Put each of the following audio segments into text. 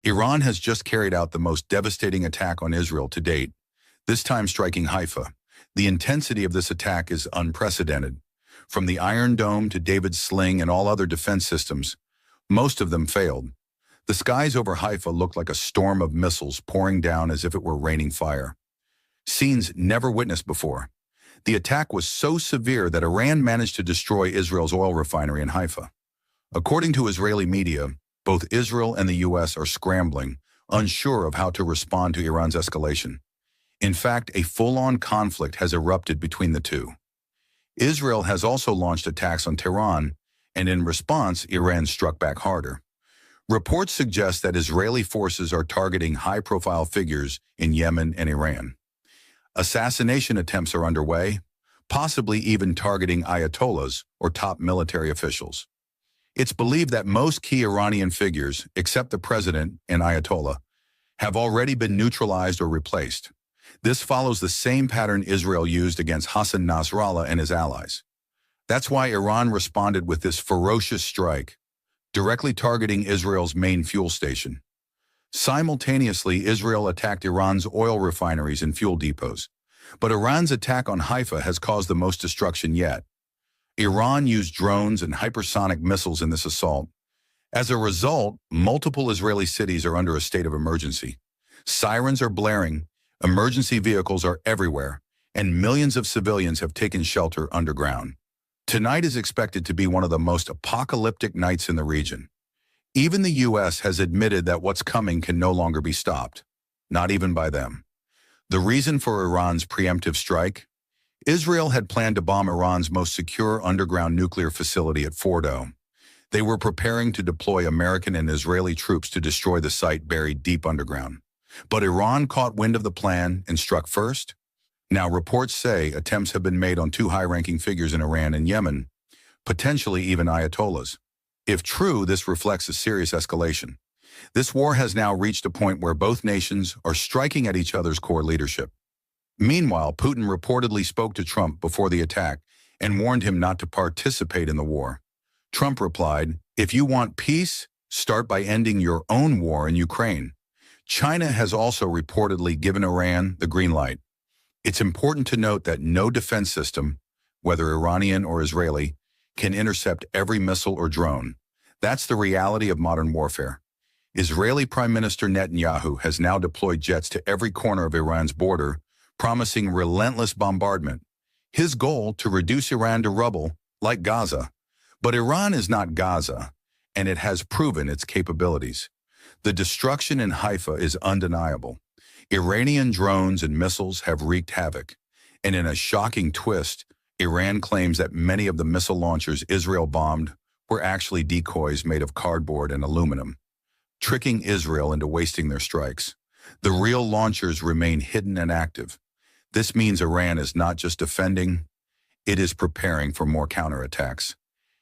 Iran has just carried out the most devastating attack on Israel to date, this time striking Haifa. The intensity of this attack is unprecedented. From the Iron Dome to David's Sling and all other defense systems, most of them failed. The skies over Haifa looked like a storm of missiles pouring down as if it were raining fire. Scenes never witnessed before. The attack was so severe that Iran managed to destroy Israel's oil refinery in Haifa. According to Israeli media, both Israel and the U.S. are scrambling, unsure of how to respond to Iran's escalation. In fact, a full-on conflict has erupted between the two. Israel has also launched attacks on Tehran, and in response, Iran struck back harder. Reports suggest that Israeli forces are targeting high-profile figures in Yemen and Iran. Assassination attempts are underway, possibly even targeting ayatollahs or top military officials. It's believed that most key Iranian figures, except the president and ayatollah, have already been neutralized or replaced. This follows the same pattern Israel used against Hassan Nasrallah and his allies. That's why Iran responded with this ferocious strike, directly targeting Israel's main fuel station. Simultaneously, Israel attacked Iran's oil refineries and fuel depots. But Iran's attack on Haifa has caused the most destruction yet. Iran used drones and hypersonic missiles in this assault. As a result, multiple Israeli cities are under a state of emergency. Sirens are blaring, emergency vehicles are everywhere, and millions of civilians have taken shelter underground. Tonight is expected to be one of the most apocalyptic nights in the region. Even the U.S. has admitted that what's coming can no longer be stopped, not even by them. The reason for Iran's preemptive strike? Israel had planned to bomb Iran's most secure underground nuclear facility at Fordo. They were preparing to deploy American and Israeli troops to destroy the site buried deep underground. But Iran caught wind of the plan and struck first. Now, reports say attempts have been made on two high-ranking figures in Iran and Yemen, potentially even ayatollahs. If true, this reflects a serious escalation. This war has now reached a point where both nations are striking at each other's core leadership. Meanwhile, Putin reportedly spoke to Trump before the attack and warned him not to participate in the war. Trump replied, "If you want peace, start by ending your own war in Ukraine." China has also reportedly given Iran the green light. It's important to note that no defense system, whether Iranian or Israeli, can intercept every missile or drone. That's the reality of modern warfare. Israeli Prime Minister Netanyahu has now deployed jets to every corner of Iran's border, promising relentless bombardment. His goal to reduce Iran to rubble, like Gaza. But Iran is not Gaza, and it has proven its capabilities. The destruction in Haifa is undeniable. Iranian drones and missiles have wreaked havoc, and in a shocking twist, Iran claims that many of the missile launchers Israel bombed were actually decoys made of cardboard and aluminum, tricking Israel into wasting their strikes. The real launchers remain hidden and active. This means Iran is not just defending, it is preparing for more counterattacks.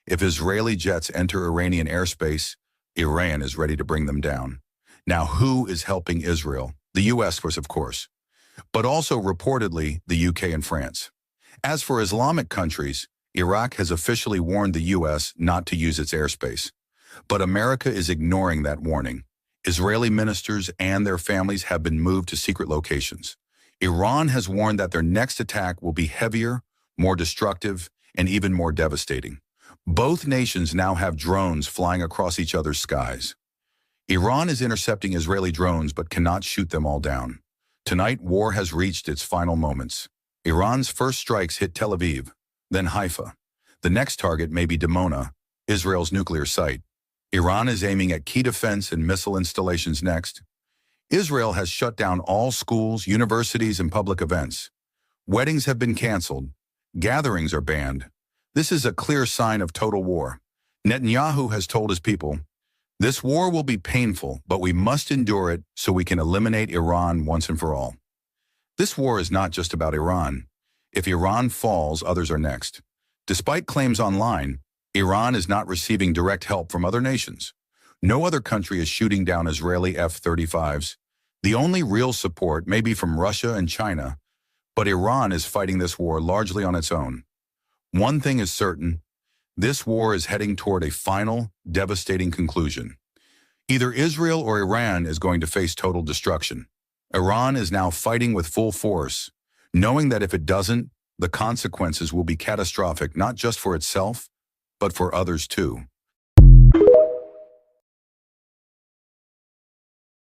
If Israeli jets enter Iranian airspace, Iran is ready to bring them down. Now, who is helping Israel? The U.S. was, of course, but also reportedly the UK and France. As for Islamic countries, Iraq has officially warned the U.S. not to use its airspace. But America is ignoring that warning. Israeli ministers and their families have been moved to secret locations. Iran has warned that their next attack will be heavier, more destructive, and even more devastating. Both nations now have drones flying across each other's skies. Iran is intercepting Israeli drones but cannot shoot them all down. Tonight, war has reached its final moments. Iran's first strikes hit Tel Aviv, then Haifa. The next target may be Dimona, Israel's nuclear site. Iran is aiming at key defense and missile installations next. Israel has shut down all schools, universities, and public events. Weddings have been canceled. Gatherings are banned. This is a clear sign of total war. Netanyahu has told his people, "This war will be painful, but we must endure it so we can eliminate Iran once and for all." This war is not just about Iran. If Iran falls, others are next. Despite claims online, Iran is not receiving direct help from other nations. No other country is shooting down Israeli F-35s. The only real support may be from Russia and China, but Iran is fighting this war largely on its own. One thing is certain, this war is heading toward a final, devastating conclusion. Either Israel or Iran is going to face total destruction. Iran is now fighting with full force, knowing that if it doesn't, the consequences will be catastrophic not just for itself, but for others too.